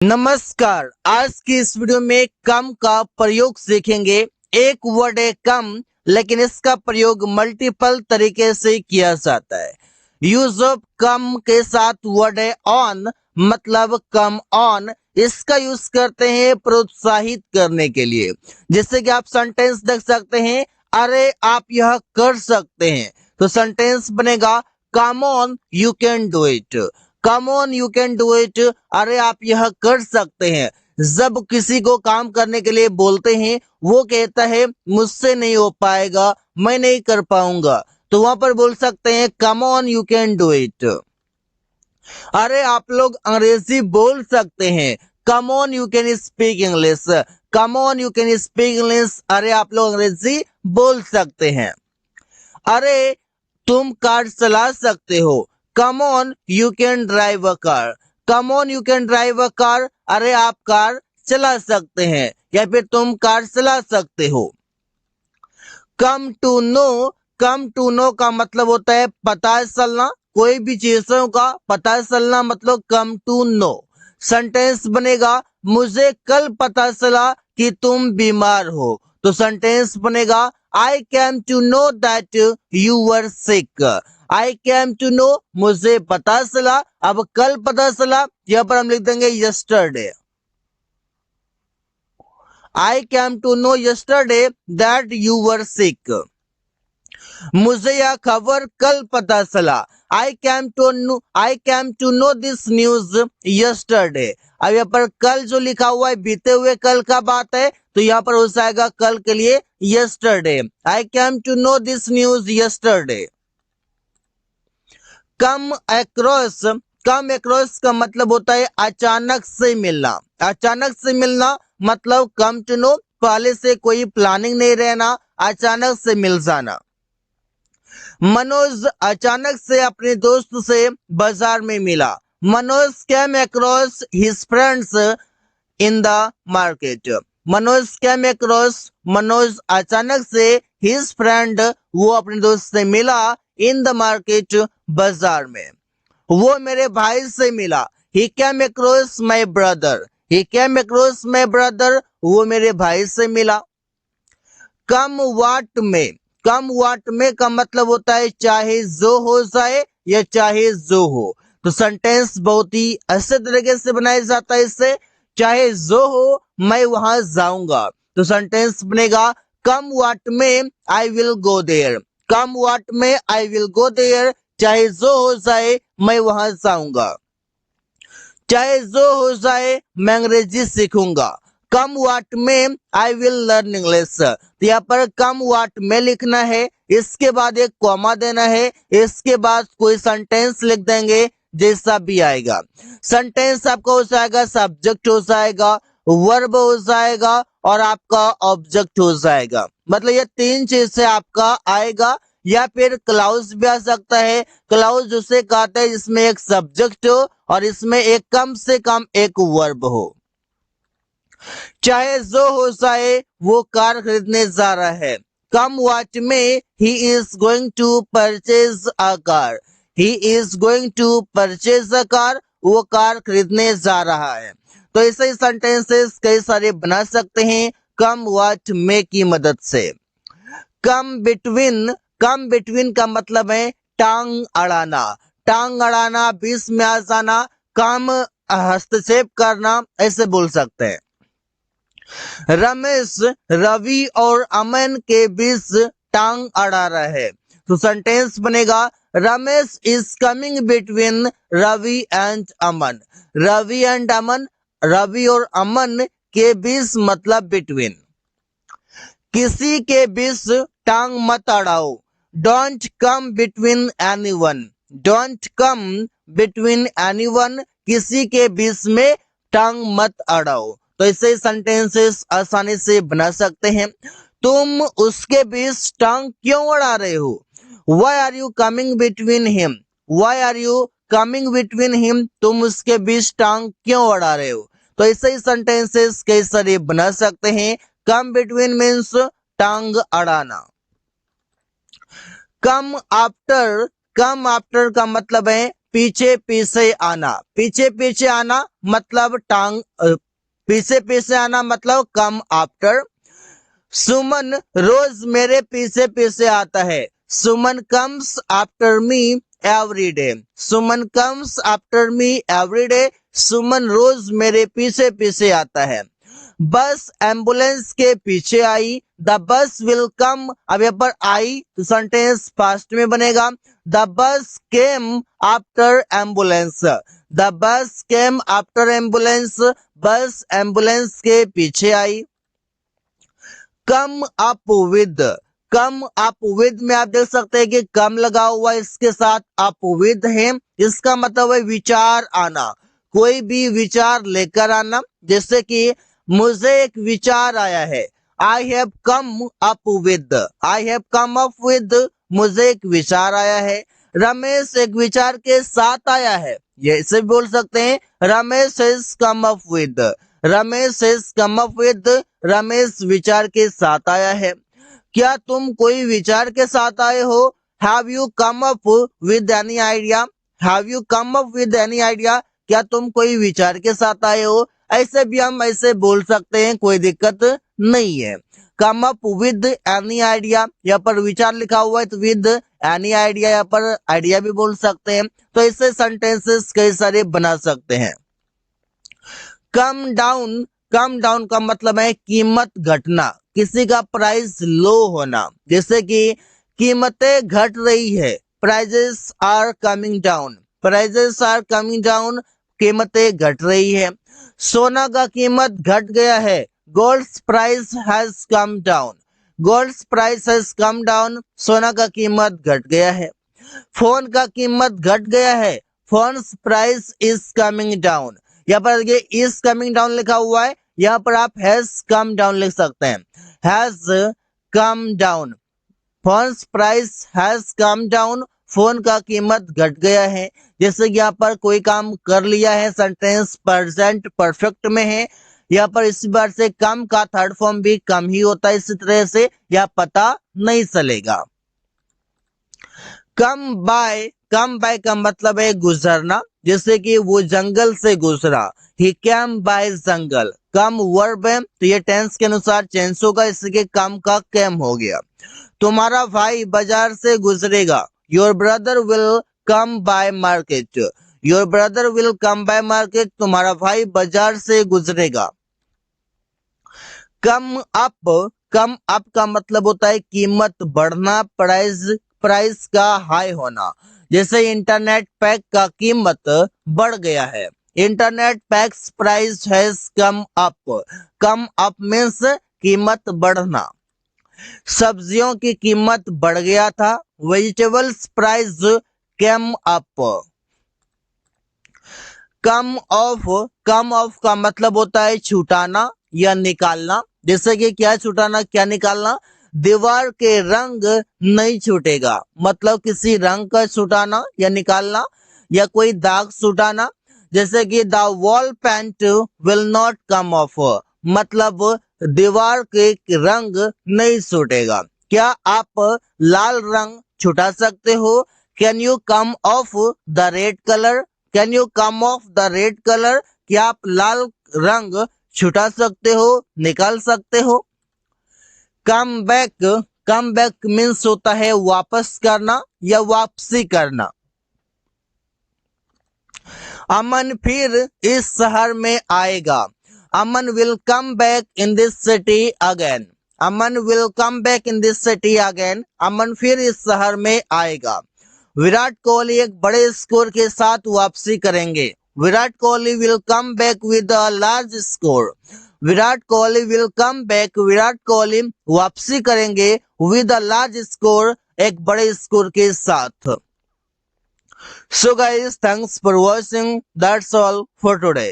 नमस्कार। आज की इस वीडियो में कम का प्रयोग सीखेंगे। एक वर्ड है कम, लेकिन इसका प्रयोग मल्टीपल तरीके से किया जाता है। यूज ऑफ कम के साथ वर्ड है ऑन, मतलब कम ऑन। इसका यूज करते हैं प्रोत्साहित करने के लिए। जैसे कि आप सेंटेंस देख सकते हैं, अरे आप यह कर सकते हैं, तो सेंटेंस बनेगा come on you can do it. Come on you can do it, अरे आप यह कर सकते हैं। जब किसी को काम करने के लिए बोलते हैं, वो कहता है मुझसे नहीं हो पाएगा, मैं नहीं कर पाऊंगा, तो वहां पर बोल सकते हैं come on you can do it. अरे आप लोग अंग्रेजी बोल सकते हैं, come on you can speak English. Come on you can speak English, अरे आप लोग अंग्रेजी बोल सकते हैं। अरे तुम कार चला सकते हो, come on you can drive a car. Come on you can drive a car, अरे आप कार चला सकते हैं या फिर तुम कार चला सकते हो। Come to know, come to know का मतलब होता है पता चलना, कोई भी चीजों का पता चलना, मतलब कम टू नो। सेंटेंस बनेगा मुझे कल पता चला कि तुम बीमार हो, तो सेंटेंस बनेगा I came to know that you were sick. I came to know, मुझे पता चला। अब कल पता चला, यहाँ पर हम लिख देंगे yesterday. I came to know yesterday that you were sick. मुझे यह खबर कल पता चला। I came to know this news yesterday. अब यहाँ पर कल जो लिखा हुआ है बीते हुए कल का बात है, तो यहाँ पर हो जाएगा कल के लिए yesterday. I came to know this news yesterday. Come across, come across का मतलब होता है अचानक से मिलना। अचानक से मिलना मतलब कम टू नो, पहले से कोई प्लानिंग नहीं रहना, अचानक से मिल जाना। मनोज अचानक से अपने दोस्त से बाजार में मिला। Manoj came across his friends in the market. Manoj came across, Manoj अचानक से हिज फ्रेंड, वो अपने दोस्त से मिला इन द मार्केट, बाजार में। वो मेरे भाई से मिला। ही cam across my brother. He cam across my brother, वो मेरे भाई से मिला। कम वाट में, कम वाट में का मतलब होता है चाहे जो हो जाए या चाहे जो हो, तो सेंटेंस बहुत ही अच्छे तरीके से बनाया जाता है इससे। चाहे जो हो मैं वहां जाऊंगा, तो सेंटेंस बनेगा कम वाट में आई विल गो देयर। कम वाट में आई विल गो देयर, चाहे जो हो जाए मैं वहां जाऊंगा। चाहे जो हो जाए मैं अंग्रेजी सीखूंगा। कम वाट में आई विल लर्न इंग्लिश। तो यहाँ पर कम वाट में लिखना है, इसके बाद एक कॉमा देना है, इसके बाद कोई सेंटेंस लिख देंगे जैसा भी आएगा। सेंटेंस आपका हो जाएगा सब्जेक्ट हो जाएगा, वर्ब हो जाएगा और आपका ऑब्जेक्ट हो जाएगा। मतलब ये तीन चीज से आपका आएगा, या फिर क्लाउज भी आ सकता है। क्लाउज उसे कहते हैं जिसमें एक सब्जेक्ट हो और इसमें एक कम से कम एक वर्ब हो। चाहे जो हो जाए वो कार खरीदने जा रहा है। कम वाट में he is going to purchase a car. He is going to purchase a car, वो कार खरीदने जा रहा है। तो ऐसे ही सेंटेंसेस कई सारे बना सकते हैं कम वाट में की मदद से। कम बिटवीन, कम बिटवीन का मतलब है टांग अड़ाना। टांग अड़ाना, बीच में आ जाना, काम हस्तक्षेप करना, ऐसे बोल सकते हैं। रमेश रवि और अमन के बीच टांग अड़ा रहा है, तो सेंटेंस बनेगा Ramesh is coming between Ravi and Aman. Ravi and Aman, Ravi और अमन के बीच मतलब बिटवीन। किसी के बीच टांग मत अड़ाओ। Don't come between anyone. Don't come between anyone, किसी के बीच में टांग मत अड़ाओ। तो ऐसे सेंटेंसेस आसानी से बना सकते हैं। तुम उसके बीच टांग क्यों अड़ा रहे हो? Why are you coming between him? Why are you coming between him, तुम उसके बीच टांग क्यों अड़ा रहे हो? तो ऐसे ही सेंटेंसेस कई सारे बना सकते हैं। कम बिटवीन मीन्स टांग अड़ाना। कम आफ्टर, कम आफ्टर का मतलब है पीछे पीछे आना, पीछे पीछे आना मतलब पीछे पीछे आना मतलब कम आफ्टर। सुमन रोज मेरे पीछे पीछे आता है। Suman comes after me every day. Suman comes after me every day. Suman रोज मेरे पीछे पीछे आता है। बस एम्बुलेंस के पीछे आई। द बस विल कम, अब यहाँ पर आई तो सेंटेंस पास्ट में बनेगा। The bus came after ambulance. The bus came after ambulance, bus ambulance के पीछे आई। Come up with, come up with में आप देख सकते हैं कि कम लगा हुआ इसके साथ अप विद है। इसका मतलब है विचार आना, कोई भी विचार लेकर आना। जैसे कि मुझे एक विचार आया है, I have come up with, I have come up with, मुझे एक विचार आया है। रमेश एक विचार के साथ आया है, ये इसे बोल सकते हैं Ramesh has come up with, Ramesh has come up with, Ramesh विचार के साथ आया है। क्या तुम कोई विचार के साथ आए हो? Have you come up with any idea, have you come up with any idea, क्या तुम कोई विचार के साथ आए हो? ऐसे भी हम ऐसे बोल सकते हैं, कोई दिक्कत नहीं है। कम अप विद एनी आइडिया, यहाँ पर विचार लिखा हुआ है तो विद एनी आइडिया यहाँ पर आइडिया भी बोल सकते हैं। तो इससे सेंटेंसेस कई सारे बना सकते हैं। कम डाउन, कम डाउन का मतलब है कीमत घटना, किसी का प्राइस लो होना। जैसे कि कीमतें घट रही है, prices are coming down, prices are coming down, कीमतें घट रही है। सोना का कीमत घट गया है, gold's price has come down, gold's price has come down, सोना का कीमत घट गया है। फोन का कीमत घट गया है, phones price is coming down, यहाँ पर ये इज कमिंग डाउन लिखा हुआ है, यहाँ पर आप हैज कम डाउन लिख सकते हैं, has come down, phones price has come down, phone का कीमत घट गया है। जैसे यहाँ पर कोई काम कर लिया है, सेंटेंस प्रेजेंट परफेक्ट में है, यहाँ पर इसी बार से कम का थर्ड फॉर्म भी कम ही होता है, इसी तरह से यह पता नहीं चलेगा। कम बाय, कम बाय का मतलब है गुजरना। जैसे कि वो जंगल से गुजरा, he came by jungle, come verb है तो ये टेंस के अनुसार चेंज होगा, इसके कम का कैम हो गया। तुम्हारा भाई बाजार से गुजरेगा, your brother will come by market, your brother will come by market, तुम्हारा भाई बाजार से गुजरेगा। कम अप, कम अप का मतलब होता है कीमत बढ़ना, प्राइस, प्राइस का हाई होना। जैसे इंटरनेट पैक का कीमत बढ़ गया है, internet PACS price has come up, come up means कीमत बढ़ना। सब्जियों की कीमत बढ़ गया था, vegetables price came up. Come of, come of का मतलब होता है छुटाना या निकालना। जैसे कि क्या छुटाना क्या निकालना, दीवार के रंग नहीं छूटेगा, मतलब किसी रंग का छुटाना या निकालना, या कोई दाग छुटाना। जैसे कि the wall paint will not come off, मतलब दीवार के रंग नहीं छूटेगा। क्या आप लाल रंग छुटा सकते हो? Can you come of the red colour, can you come of the red colour, क्या आप लाल रंग छुटा सकते हो, निकाल सकते हो? Come back, come back means होता है वापस करना या वापसी करना। अमन फिर इस शहर में आएगा, Aman will come back in this city again, Aman will come back in this city again, Aman फिर इस शहर में आएगा। विराट कोहली एक बड़े स्कोर के साथ वापसी करेंगे, Virat Kohli will come back with a large score, Virat Kohli will come back, Virat Kohli वापसी करेंगे विद अ लार्ज स्कोर, एक बड़े स्कोर के साथ। So guys, thanks for watching. That's all for today.